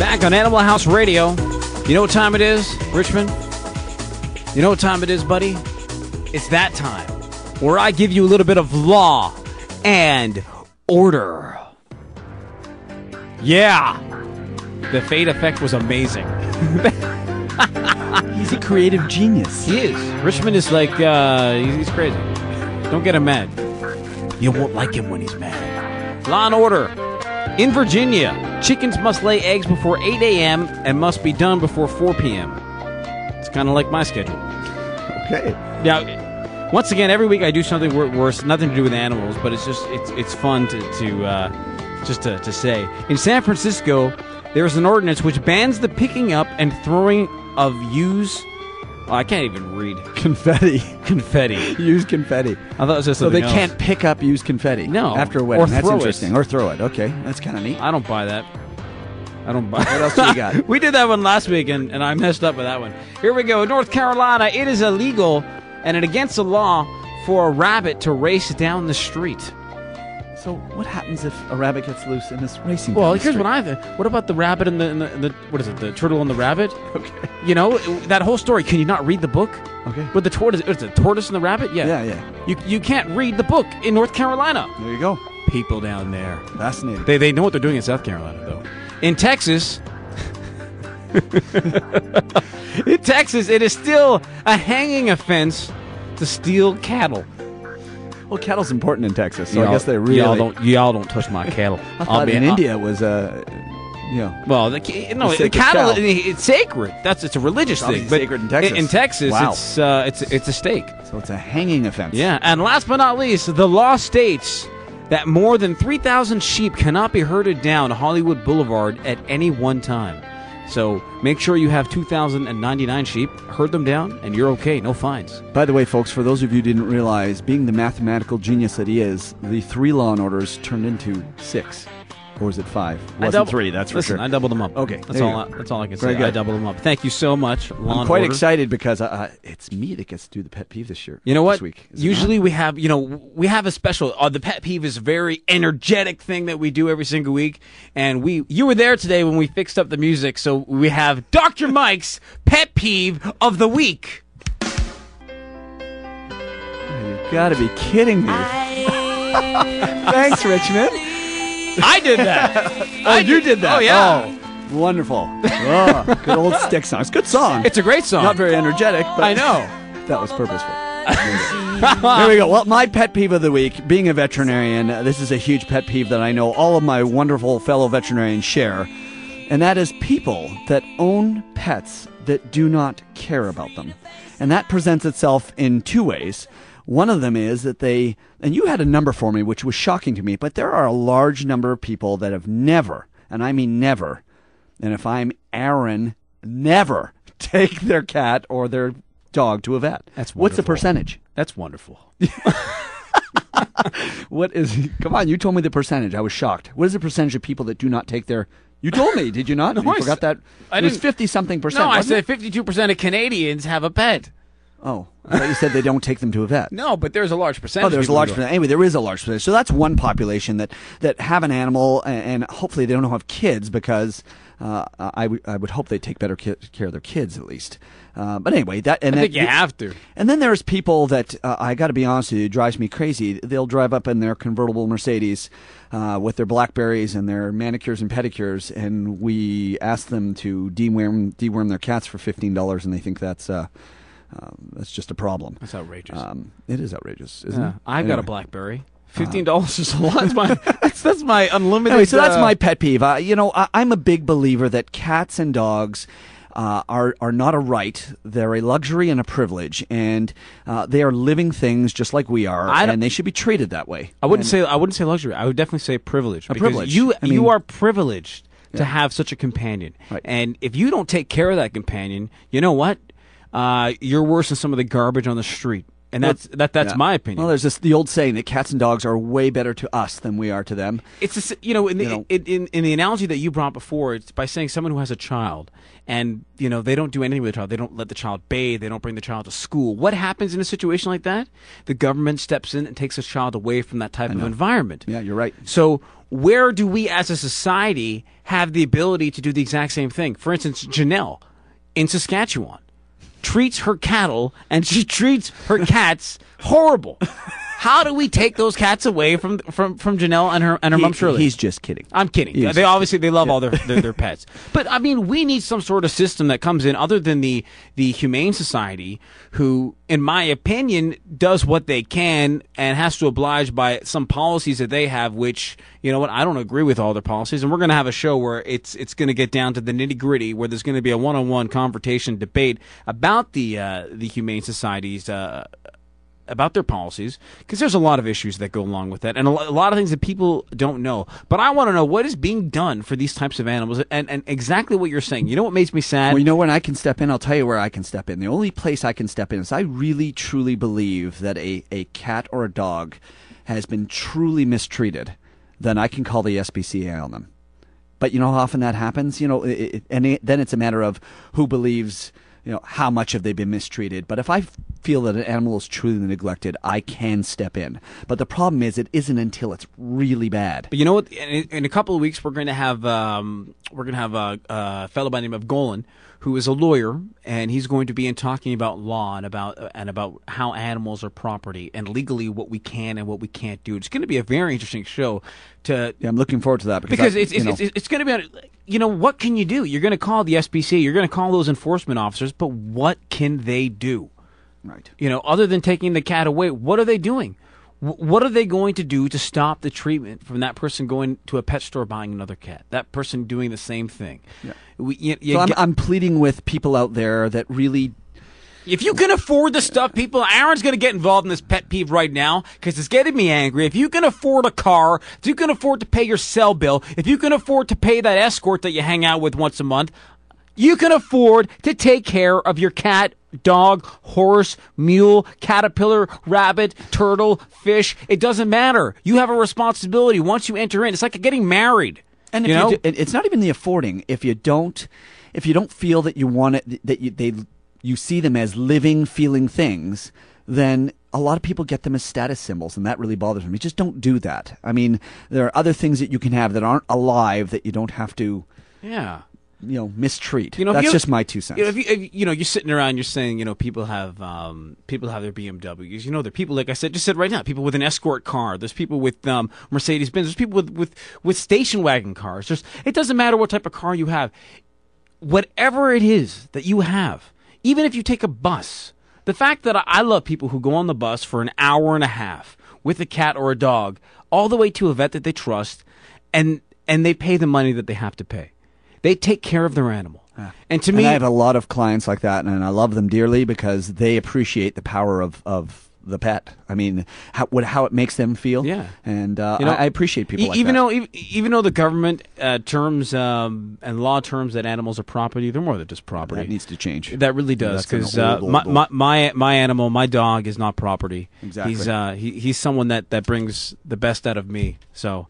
Back on Animal House Radio. You know what time it is, Richmond? You know what time it is, buddy? It's that time where I give you a little bit of law and order. Yeah. The fade effect was amazing. He's a creative genius. He is. Richmond is like, he's crazy. Don't get him mad. You won't like him when he's mad. Law and order. In Virginia, chickens must lay eggs before 8 a.m. and must be done before 4 p.m. It's kind of like my schedule. Okay. Now, once again, every week I do something worse, nothing to do with animals, but it's just it's fun to say. In San Francisco, there is an ordinance which bans the picking up and throwing of used. Oh, I can't even read. Confetti. Used confetti. I thought it was just so they else. can't pick up used confetti. No. After a wedding. Or That's throw interesting. it. Or throw it. Okay. That's kind of neat. I don't buy that. I don't buy. What else do we got? We did that one last week, and I messed up with that one. Here we go. In North Carolina, it is illegal and against the law for a rabbit to race down the street. So what happens if a rabbit gets loose in this racing? Well, down the here's street? what I think. What about the rabbit and the what is it? The turtle and the rabbit? Okay. You know, that whole story. Can you not read the book? Okay. With the tortoise, it's a tortoise and the rabbit? Yeah. Yeah. You can't read the book in North Carolina. There you go. People down there. Fascinating. They know what they're doing in South Carolina, though. In Texas, it is still a hanging offense to steal cattle. Well, cattle's important in Texas, so I guess they really... Y'all don't touch my cattle. I thought in India it was Well, the sacred cattle, cow. it's sacred. It's a religious thing. Obviously sacred in Texas. In Texas, Wow. it's a steak. So it's a hanging offense. Yeah, and last but not least, the law states that more than 3,000 sheep cannot be herded down Hollywood Boulevard at any one time. So make sure you have 2,099 sheep, herd them down, and you're okay. No fines. By the way, folks, for those of you who didn't realize, being the mathematical genius that he is, the 3 law and orders turned into 6. Or was it 5? It wasn't 3, that's for Listen, sure. I doubled them up. Okay, That's all I can say. Very good. I doubled them up. Thank you so much. I'm quite excited because it's me that gets to do the pet peeve this year. You know what? This week. Is it Usually not? we have a special. The pet peeve is a very energetic thing that we do every single week, and you were there today when we fixed up the music, so we have Dr. Mike's pet peeve of the week. You've got to be kidding me. Thanks, Richmond. I did that. You did that. Oh yeah. Oh, wonderful. Oh, good old stick song. It's a good song. It's a great song. Not very energetic, but I know. That was purposeful. There we go. Well, my pet peeve of the week, being a veterinarian, this is a huge pet peeve that I know all of my wonderful fellow veterinarians share, and that is people that own pets that do not care about them. And that presents itself in 2 ways. One of them is that and you had a number for me, which was shocking to me, but there are a large number of people that have never, and I mean never, and if I'm Aaron, never take their cat or their dog to a vet. That's wonderful. What's the percentage? That's wonderful. Come on, you told me the percentage. I was shocked. What is the percentage of people that do not take their... You told me, did you not? No, you forgot that? I It was didn't- 50-something percent. No, I wasn't said it? 52% of Canadians have a pet. Oh, I thought you said they don't take them to a vet. No, but there's a large percentage. Oh, there's a of large people who percentage. Anyway, there is a large percentage. So that's one population that have an animal, and hopefully they don't have kids because I would hope they take better care of their kids at least. But anyway, I think you have to. And then there's people that I got to be honest with you, it drives me crazy. They'll drive up in their convertible Mercedes with their Blackberries and their manicures and pedicures, and we ask them to deworm their cats for $15, and they think that's just a problem. That's outrageous. It is outrageous, isn't it? I've got a BlackBerry. $15 is a lot. That's my unlimited. Anyway, so that's my pet peeve. I'm a big believer that cats and dogs are not a right. They're a luxury and a privilege, and they are living things just like we are, and they should be treated that way. I wouldn't say luxury. I would definitely say privilege. A privilege. You are privileged to have such a companion, Right. and if you don't take care of that companion, you know what? You're worse than some of the garbage on the street. And that's my opinion. Well, there's the old saying that cats and dogs are way better to us than we are to them. It's in the analogy that you brought before, it's by saying someone who has a child and they don't do anything with the child. They don't let the child bathe. They don't bring the child to school. What happens in a situation like that? The government steps in and takes a child away from that type of environment. Yeah, you're right. So where do we as a society have the ability to do the exact same thing? For instance, Janelle in Saskatchewan treats her cattle and she treats her cats horrible. How do we take those cats away from Janelle and her mom Shirley? He's just kidding. I'm kidding. They love all their pets. But I mean, we need some sort of system that comes in other than the Humane Society, who, in my opinion, does what they can and has to oblige by some policies that they have, which, you know what, I don't agree with all their policies. And we're going to have a show where it's going to get down to the nitty-gritty, where there's going to be a one-on-one confrontation debate about the Humane Society's about their policies, because there's a lot of issues that go along with that and a lot of things that people don't know. But I want to know what is being done for these types of animals and exactly what you're saying. You know what makes me sad? Well, you know when I can step in? I'll tell you where I can step in. The only place I can step in is I really, truly believe that a cat or a dog has been truly mistreated. Then I can call the SPCA on them. But you know how often that happens? Then it's a matter of who believes, how much have they been mistreated. But if I feel that an animal is truly neglected, I can step in. But the problem is, it isn't until it's really bad. But you know what? In a couple of weeks, we're going to have a fellow by the name of Golan, who is a lawyer, and he's going to be talking about law and about how animals are property and legally what we can and what we can't do. It's going to be a very interesting show. I'm looking forward to that because it's going to be what can you do? You're going to call the SPCA, you're going to call those enforcement officers, but what can they do? Right. Other than taking the cat away, what are they doing? What are they going to do to stop the treatment from that person going to a pet store buying another cat? That person doing the same thing. Yeah. I'm pleading with people out there that really. If you can afford the stuff, people, Aaron's going to get involved in this pet peeve right now because it's getting me angry. If you can afford a car, if you can afford to pay your cell bill, if you can afford to pay that escort that you hang out with once a month, you can afford to take care of your cat, dog, horse, mule, caterpillar, rabbit, turtle, fish. It doesn't matter. You have a responsibility once you enter in. It's like getting married. And it's not even the affording. If you don't feel that you want it, that you see them as living, feeling things, then a lot of people get them as status symbols, and that really bothers me. Just don't do that. I mean, there are other things that you can have that aren't alive that you don't have to. Yeah. Mistreat. That's just my 2 cents. If you're sitting around, you're saying, people have their BMWs. There are people, like I said, just said right now, people with an escort car. There's people with Mercedes-Benz. There's people with station wagon cars. It doesn't matter what type of car you have. Whatever it is that you have, even if you take a bus, the fact that I love people who go on the bus for an hour and a half with a cat or a dog, all the way to a vet that they trust, and they pay the money that they have to pay. They take care of their animal. Yeah. And to me, I have a lot of clients like that, and I love them dearly because they appreciate the power of the pet. I mean, how it makes them feel. Yeah. And I appreciate people like that. Even though the government terms and law terms that animals are property, they're more than just property. That needs to change. That really does, because my animal, my dog, is not property. Exactly. He's someone that brings the best out of me. So